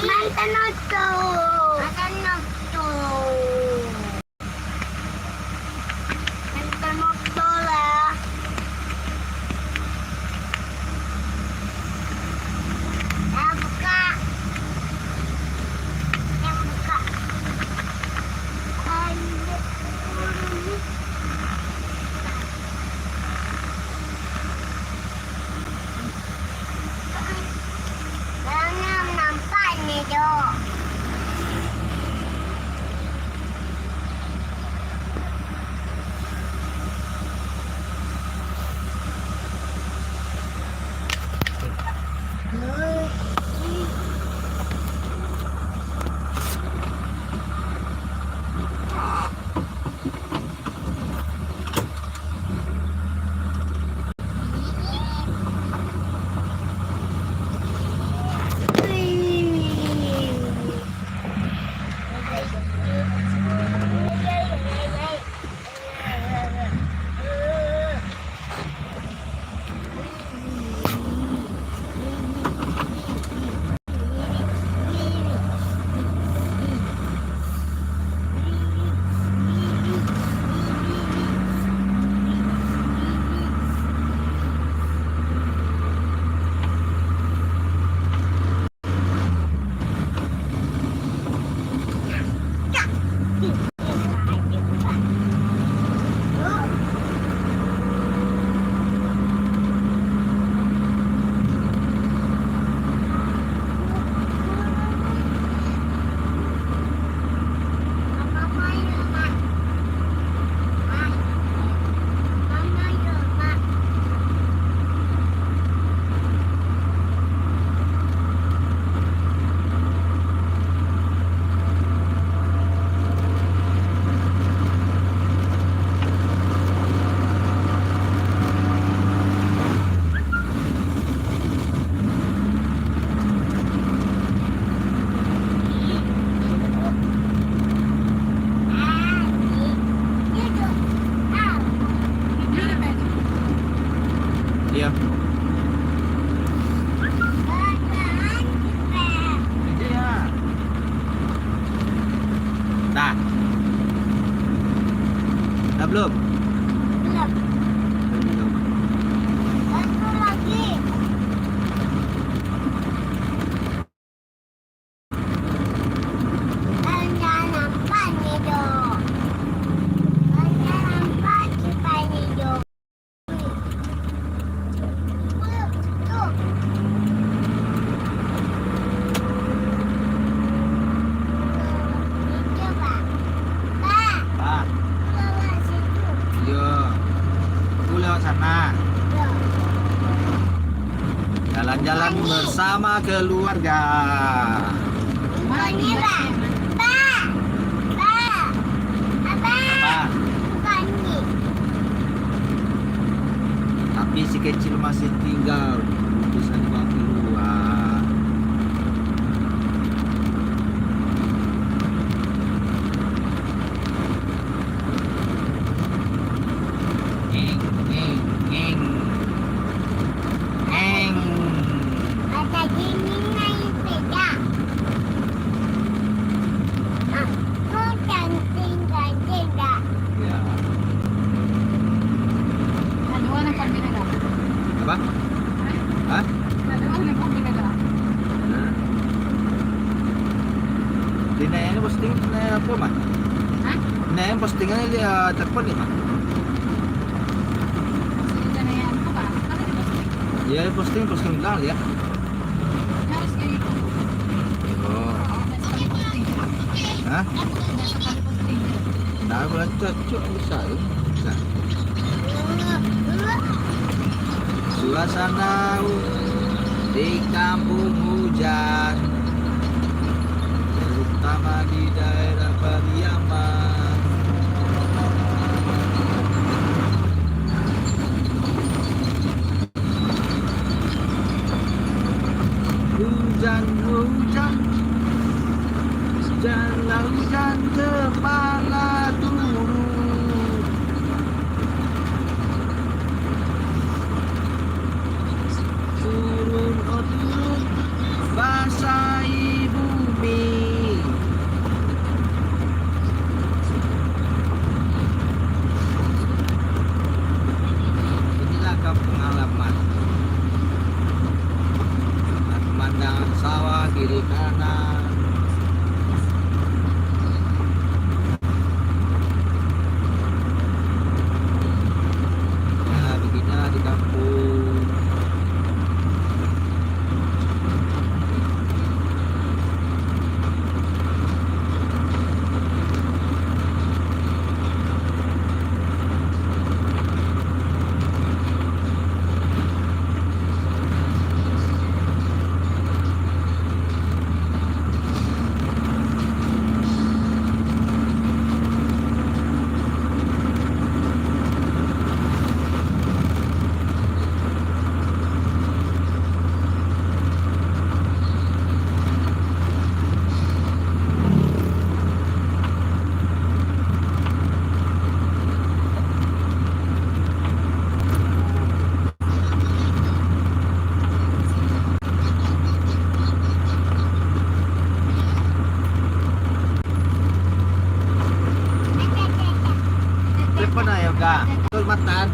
Mantan itu. Mantan itu. Mantan itu lah. Yang buka. Yang buka. Jangan nampak nih, Dok. Iya. Iya. Dah. Dah belum? Belum. Belum. Satu lagi. Jangan nampak nih, Dok. Jangan nampak kita nih, Dok. Tuh. Coba. Pak, Pak. lewat situ. Iya. Aku lewat sana. Tuh. Jalan-jalan bersama keluarga. Ini, Pak. Pak. Pak. Abang. Pak. Bukan ini. Tapi si kecil masih tinggal. Bisa dibawa keluar. Ngeng, ngeng, ngeng. Ngeng. Ada gini naik sepeda. Aku cantik dah. Ya. Aduan ang pambinada. Apa? Hah? Aduan ang pambinada. Di na yan posting na po man. Ha? Na yan postingan niya takpan ni ma. Sige na yan ko ba? Ano di ba? Ya posting lang ya. Harus kayak gitu. Oh. Nasa kaliposting. Hah? Nasa kaliposting. Nah, bulan cocok bisa ya. Bisa. Suasana di kampung hujan, terutama di daerah Pariaman. Hujan, hujan, jangan hujan kepala turun. Turun, oh turun, basahi bumi. pandangan sawah kiri kanan. Ya beginilah di kampung. Telepon na yoga. Tol Mantan.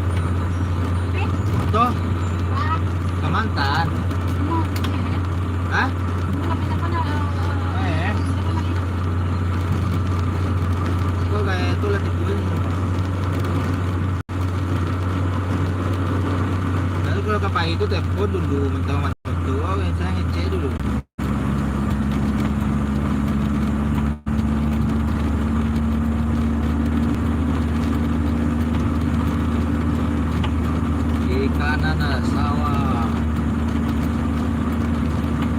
To, Kamantan. Ha? Eh. Kau kayak tulad itu. Lalu kalau kapag itu telepon dulu, minta mantan tu. Oh, saya ngecek dulu. Kiri kanan ada sawah.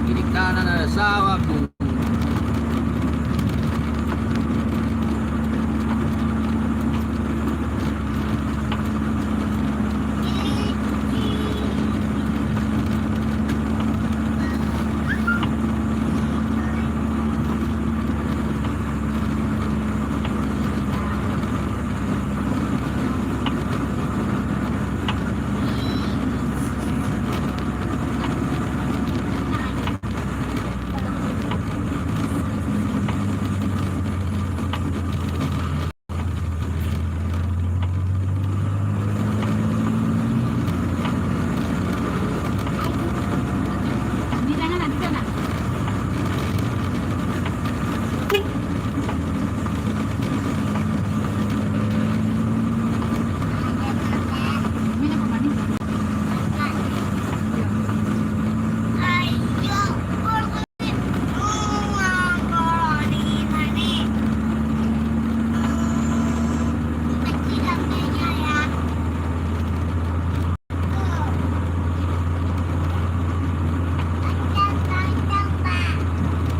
Kiri kanan ada sawah, Bu.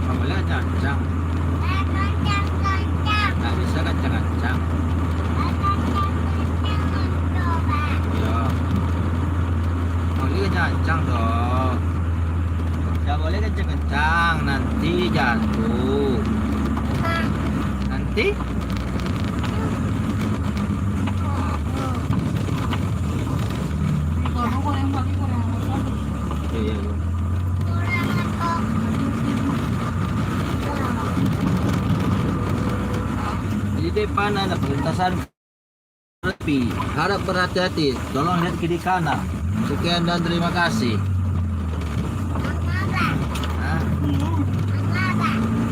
Kamu lihat cancang. Nggak bisa kencang-kencang. Ya. Mau lihat cancang dong. Nggak boleh kencang-kencang, nanti jatuh. Nanti iya, iya. Di depan ada perlintasan tepi. Harap berhati-hati. Tolong lihat kiri kanan. Sekian dan terima kasih. Hah?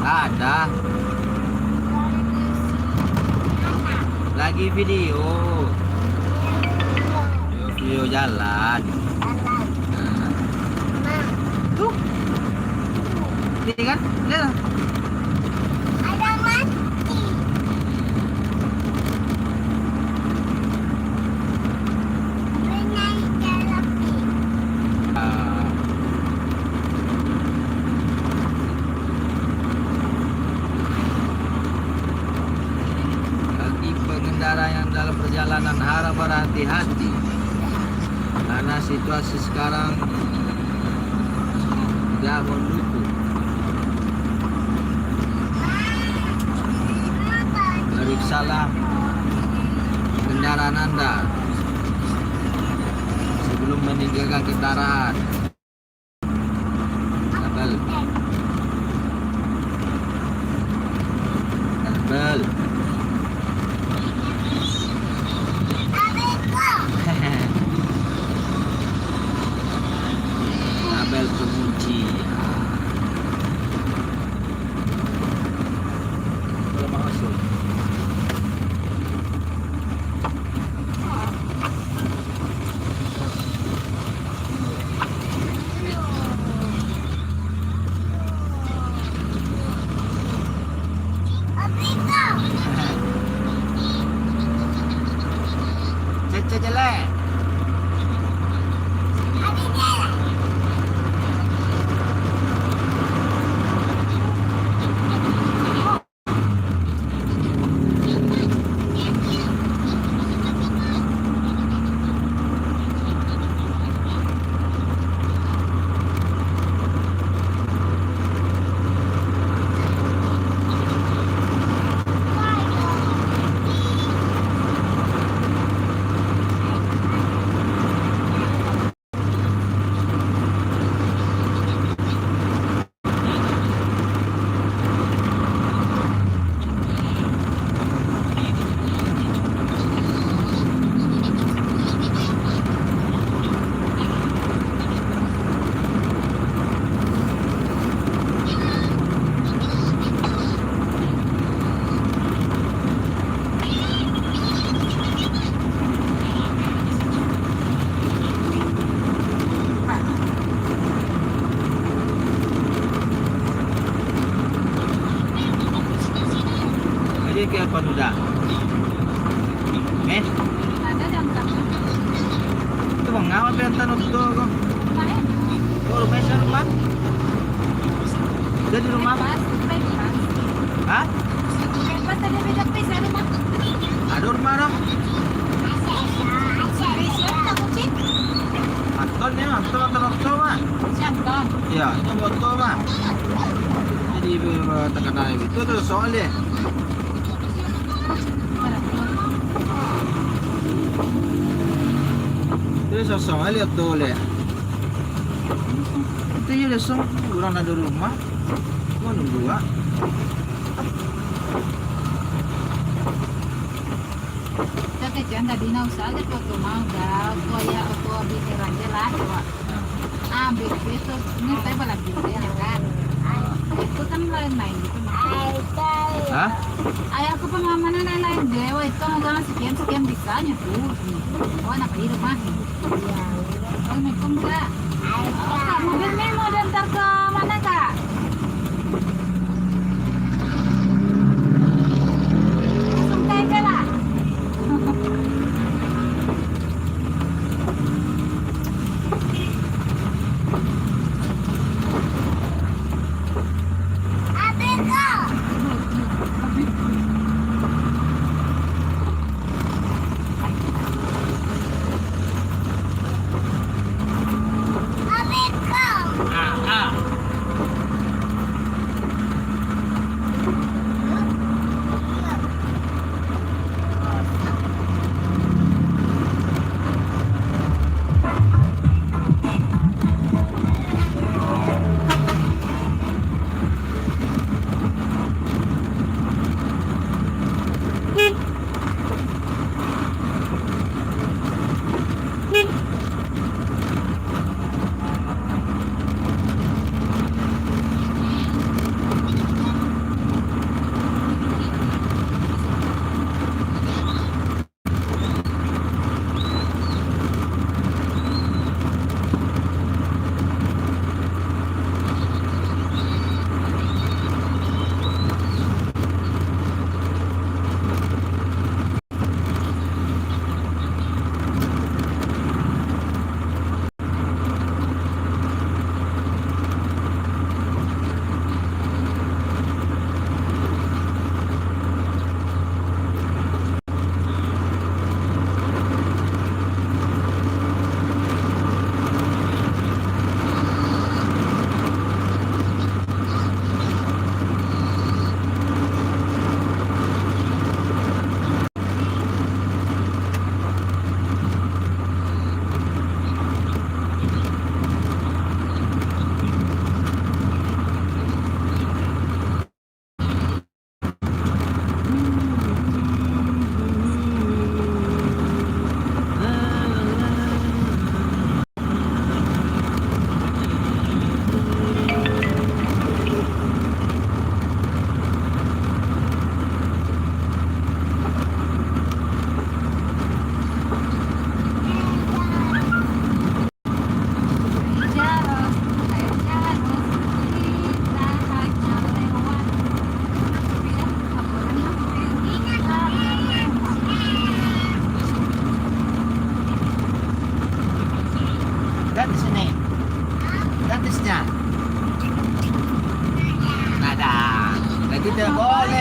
Ada. Lagi video. Video jalan. Nah. Tuh. Ini kan? Lihat. Ada mati. Benar terapi. Bagi pengendara yang dalam perjalanan harap berhati-hati karena situasi sekarang tidak mendukung. Periksalah kendaraan Anda sebelum meninggalkan kendaraan. Tabel. Tabel. Tabel pengunci. ke apa udah? Ada jam berapa? Itu mengawal pentan untuk kok. Kemarin. Oh, rumah? Udah di rumah? Bebas. Hah? Bebas ada beda pis ada rumah. Ada rumah dong? Siap tak kucing? Anton ya, Anton mah. Siap kan? Ya, itu motor mah. Jadi tekanan itu tuh soalnya. Terus soalnya lihat tuh le. Itu ya langsung orang ada rumah. Mau nunggu ah. Tapi jangan tadi nak usah ada foto mau dah. Tua ya tua bikin aja lah. Ambil itu ini saya balap ya kan. Itu kan lain-lain gitu. Hah? Ayah aku pengamanan lain-lain dewa itu mau sekian bisanya tuh. Oh anak di rumah. Assalamualaikum kak. Kak mobilnya mau diantar ke mana kak? Langsung TP lah. Tidak boleh.